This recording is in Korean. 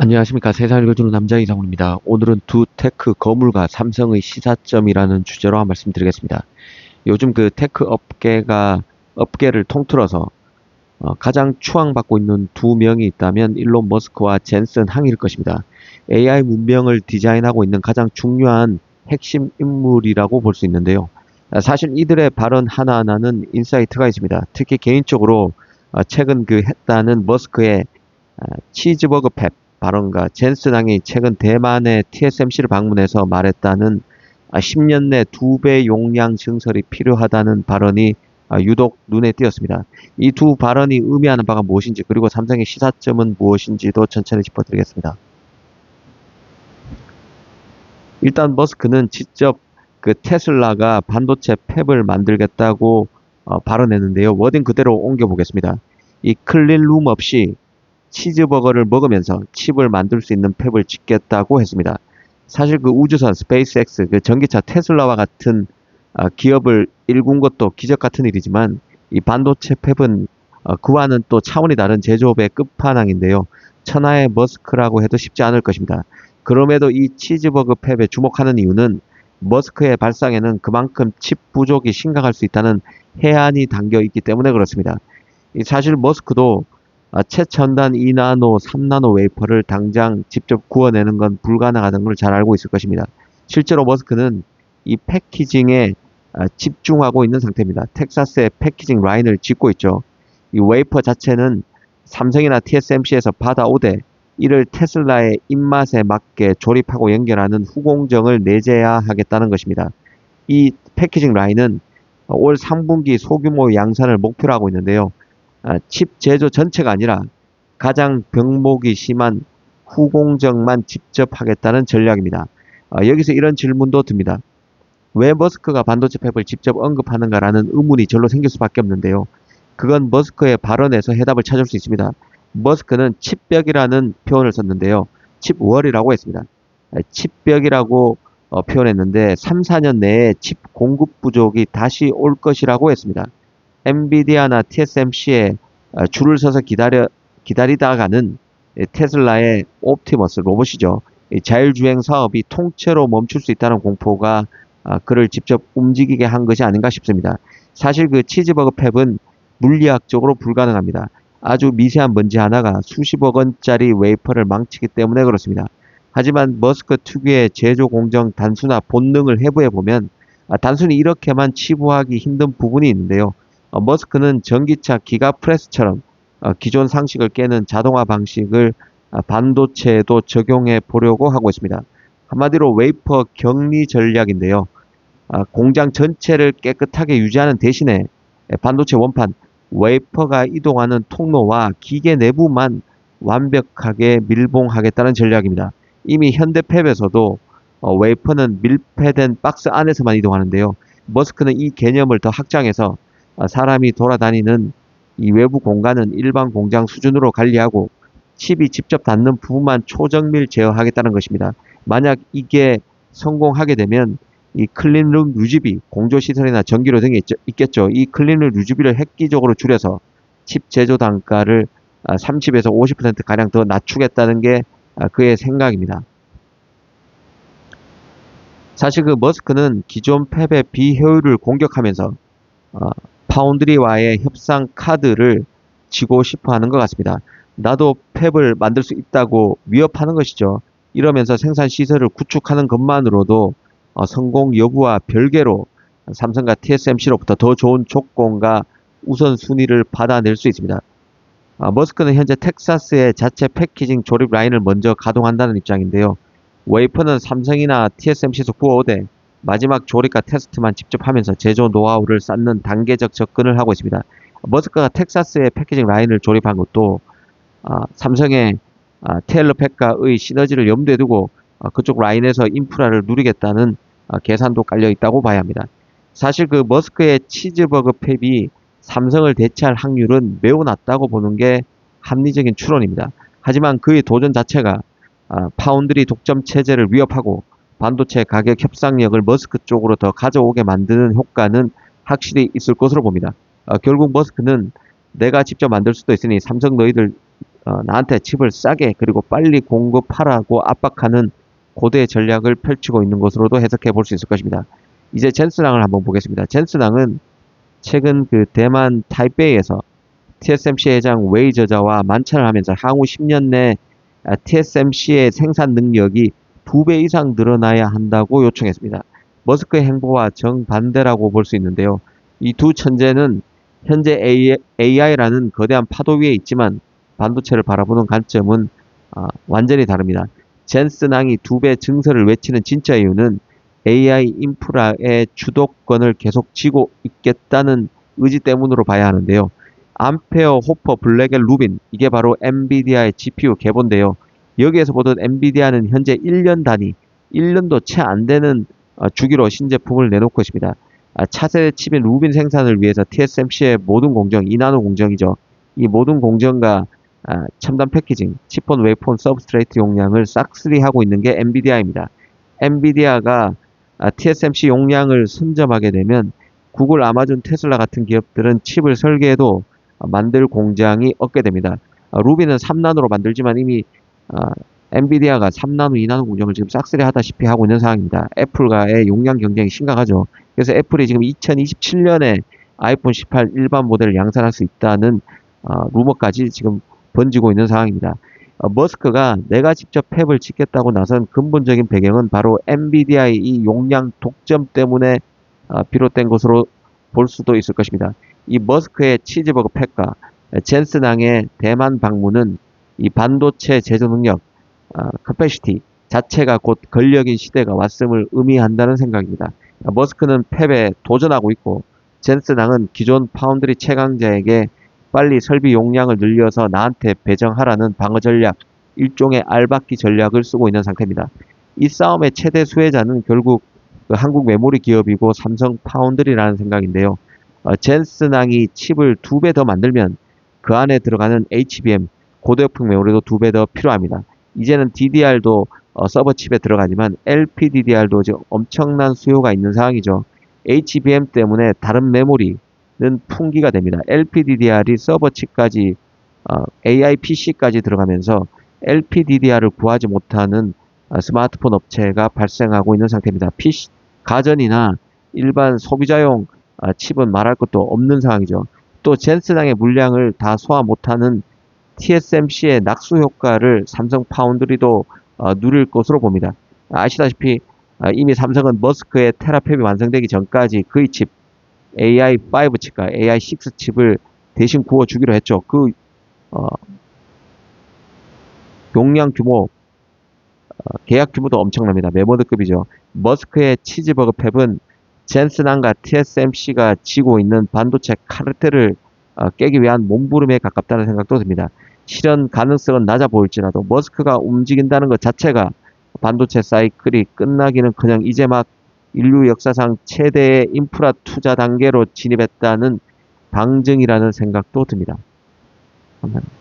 안녕하십니까. 세상을 읽어주는 남자 이상훈입니다. 오늘은 두 테크 거물과 삼성의 시사점이라는 주제로 한 말씀 드리겠습니다. 요즘 그 테크 업계를 통틀어서 가장 추앙받고 있는 두 명이 있다면 일론 머스크와 젠슨 항일 것입니다. AI 문명을 디자인하고 있는 가장 중요한 핵심 인물이라고 볼 수 있는데요. 사실 이들의 발언 하나하나는 인사이트가 있습니다. 특히 개인적으로 최근 그 했다는 머스크의 치즈버거 팹 발언과 젠슨 항이 최근 대만의 TSMC를 방문해서 말했다는 10년 내 2배 용량 증설이 필요하다는 발언이 유독 눈에 띄었습니다. 이 두 발언이 의미하는 바가 무엇인지, 그리고 삼성의 시사점은 무엇인지도 천천히 짚어드리겠습니다. 일단 머스크는 직접 그 테슬라가 반도체 팹을 만들겠다고 발언했는데요. 워딩 그대로 옮겨보겠습니다. 이 클린룸 없이 치즈버거를 먹으면서 칩을 만들 수 있는 팹을 짓겠다고 했습니다. 사실 그 우주선 스페이스X, 그 전기차 테슬라와 같은 기업을 일군 것도 기적 같은 일이지만, 이 반도체 팹은 그와는 또 차원이 다른 제조업의 끝판왕인데요. 천하의 머스크라고 해도 쉽지 않을 것입니다. 그럼에도 이 치즈버거 팹에 주목하는 이유는 머스크의 발상에는 그만큼 칩 부족이 심각할 수 있다는 해안이 담겨 있기 때문에 그렇습니다. 사실 머스크도 최첨단 2나노, 3나노 웨이퍼를 당장 직접 구워내는 건 불가능하다는 걸 잘 알고 있을 것입니다. 실제로 머스크는 이 패키징에 집중하고 있는 상태입니다. 텍사스의 패키징 라인을 짓고 있죠. 이 웨이퍼 자체는 삼성이나 TSMC에서 받아오되 이를 테슬라의 입맛에 맞게 조립하고 연결하는 후공정을 내재해야 하겠다는 것입니다. 이 패키징 라인은 올 3분기 소규모 양산을 목표로 하고 있는데요. 칩 제조 전체가 아니라 가장 병목이 심한 후공정만 직접 하겠다는 전략입니다. 여기서 이런 질문도 듭니다. 왜 머스크가 반도체 팹을 직접 언급하는가라는 의문이 절로 생길 수밖에 없는데요. 그건 머스크의 발언에서 해답을 찾을 수 있습니다. 머스크는 칩벽이라는 표현을 썼는데요. 칩월이라고 했습니다. 칩벽이라고 표현했는데 3, 4년 내에 칩 공급 부족이 다시 올 것이라고 했습니다. 엔비디아나 TSMC에 줄을 서서 기다리다가는 테슬라의 옵티머스 로봇이죠. 자율주행 사업이 통째로 멈출 수 있다는 공포가 그를 직접 움직이게 한 것이 아닌가 싶습니다. 사실 그 치즈버거 팹은 물리학적으로 불가능합니다. 아주 미세한 먼지 하나가 수십억 원짜리 웨이퍼를 망치기 때문에 그렇습니다. 하지만 머스크 특유의 제조 공정 단순화 본능을 해부해 보면 단순히 이렇게만 치부하기 힘든 부분이 있는데요. 머스크는 전기차 기가프레스처럼 기존 상식을 깨는 자동화 방식을 반도체에도 적용해 보려고 하고 있습니다. 한마디로 웨이퍼 격리 전략인데요. 공장 전체를 깨끗하게 유지하는 대신에 반도체 원판, 웨이퍼가 이동하는 통로와 기계 내부만 완벽하게 밀봉하겠다는 전략입니다. 이미 현대 팹에서도 웨이퍼는 밀폐된 박스 안에서만 이동하는데요. 머스크는 이 개념을 더 확장해서 사람이 돌아다니는 이 외부 공간은 일반 공장 수준으로 관리하고 칩이 직접 닿는 부분만 초정밀 제어하겠다는 것입니다. 만약 이게 성공하게 되면 이 클린룸 유지비, 공조시설이나 전기료 등이 있겠죠. 이 클린룸 유지비를 획기적으로 줄여서 칩 제조 단가를 30에서 50%가량 더 낮추겠다는 게 그의 생각입니다. 사실 그 머스크는 기존 팹의 비효율을 공격하면서 파운드리와의 협상 카드를 쥐고 싶어 하는 것 같습니다. 나도 팹을 만들 수 있다고 위협하는 것이죠. 이러면서 생산 시설을 구축하는 것만으로도 성공 여부와 별개로 삼성과 TSMC로부터 더 좋은 조건과 우선순위를 받아낼 수 있습니다. 머스크는 현재 텍사스의 자체 패키징 조립 라인을 먼저 가동한다는 입장인데요. 웨이퍼는 삼성이나 TSMC에서 구워오되 마지막 조립과 테스트만 직접 하면서 제조 노하우를 쌓는 단계적 접근을 하고 있습니다. 머스크가 텍사스의 패키징 라인을 조립한 것도 삼성의 테일러팩과의 시너지를 염두에 두고 그쪽 라인에서 인프라를 누리겠다는 계산도 깔려 있다고 봐야 합니다. 사실 그 머스크의 치즈버거 팹이 삼성을 대체할 확률은 매우 낮다고 보는 게 합리적인 추론입니다. 하지만 그의 도전 자체가 파운드리 독점 체제를 위협하고 반도체 가격 협상력을 머스크 쪽으로 더 가져오게 만드는 효과는 확실히 있을 것으로 봅니다. 결국 머스크는 내가 직접 만들 수도 있으니 삼성 너희들 나한테 칩을 싸게 그리고 빨리 공급하라고 압박하는 고도의 전략을 펼치고 있는 것으로도 해석해 볼 수 있을 것입니다. 이제 젠스랑을 한번 보겠습니다. 젠스랑은 최근 그 대만 타이베이에서 TSMC 회장 웨이 저자와 만찬을 하면서 향후 10년 내 TSMC의 생산 능력이 2배 이상 늘어나야 한다고 요청했습니다. 머스크의 행보와 정반대라고 볼 수 있는데요. 이 두 천재는 현재 AI라는 거대한 파도 위에 있지만 반도체를 바라보는 관점은 완전히 다릅니다. 젠슨왕이 2배 증설을 외치는 진짜 이유는 AI 인프라의 주도권을 계속 쥐고 있겠다는 의지 때문으로 봐야 하는데요. 암페어, 호퍼, 블랙 앤 루빈, 이게 바로 엔비디아의 GPU 계보인데요. 여기에서 보던 엔비디아는 현재 1년 단위, 1년도 채 안 되는 주기로 신제품을 내놓고 있습니다. 차세대 칩인 루빈 생산을 위해서 TSMC의 모든 공정, 2나노 공정이죠. 이 모든 공정과 첨단 패키징, 칩온, 웨이폰, 서브스트레이트 용량을 싹쓸이하고 있는 게 엔비디아입니다. 엔비디아가 TSMC 용량을 선점하게 되면 구글, 아마존, 테슬라 같은 기업들은 칩을 설계해도 만들 공장이 없게 됩니다. 루비는 3나노로 만들지만 이미 엔비디아가 3나노, 2나노 공정을 지금 싹쓸이 하다시피 하고 있는 상황입니다. 애플과의 용량 경쟁이 심각하죠. 그래서 애플이 지금 2027년에 아이폰 18 일반 모델을 양산할 수 있다는 루머까지 지금 번지고 있는 상황입니다. 머스크가 내가 직접 팹을 짓겠다고 나선 근본적인 배경은 바로 엔비디아의 이 용량 독점 때문에 비롯된 것으로 볼 수도 있을 것입니다. 이 머스크의 치즈버거 팩과 젠슨왕의 대만 방문은 이 반도체 제조 능력, 캐패시티 자체가 곧 권력인 시대가 왔음을 의미한다는 생각입니다. 머스크는 팹에 도전하고 있고 젠슨왕은 기존 파운드리 최강자에게 빨리 설비 용량을 늘려서 나한테 배정하라는 방어 전략, 일종의 알박기 전략을 쓰고 있는 상태입니다. 이 싸움의 최대 수혜자는 결국 그 한국 메모리 기업이고 삼성 파운드리라는 생각인데요. 젠슨왕이 칩을 2배 더 만들면 그 안에 들어가는 HBM, 고도역풍 메모리도 2배 더 필요합니다. 이제는 DDR도 서버 칩에 들어가지만 LPDDR도 지금 엄청난 수요가 있는 상황이죠. HBM 때문에 다른 메모리는 풍기가 됩니다. LPDDR이 서버 칩까지 AI PC까지 들어가면서 LPDDR을 구하지 못하는 스마트폰 업체가 발생하고 있는 상태입니다. PC, 가전이나 일반 소비자용 칩은 말할 것도 없는 상황이죠. 또 젠슨왕의 물량을 다 소화 못하는 TSMC의 낙수 효과를 삼성 파운드리도 누릴 것으로 봅니다. 아시다시피 이미 삼성은 머스크의 테라팹이 완성되기 전까지 그의 칩 AI5 칩과 AI6 칩을 대신 구워주기로 했죠. 그 용량 규모, 계약 규모도 엄청납니다. 메모드급이죠. 머스크의 치즈버거 팹은 젠슨왕과 TSMC가 지고 있는 반도체 카르텔을 깨기 위한 몸부림에 가깝다는 생각도 듭니다. 실현 가능성은 낮아 보일지라도 머스크가 움직인다는 것 자체가 반도체 사이클이 끝나기는커녕 이제 막 인류 역사상 최대의 인프라 투자 단계로 진입했다는 방증이라는 생각도 듭니다. 감사합니다.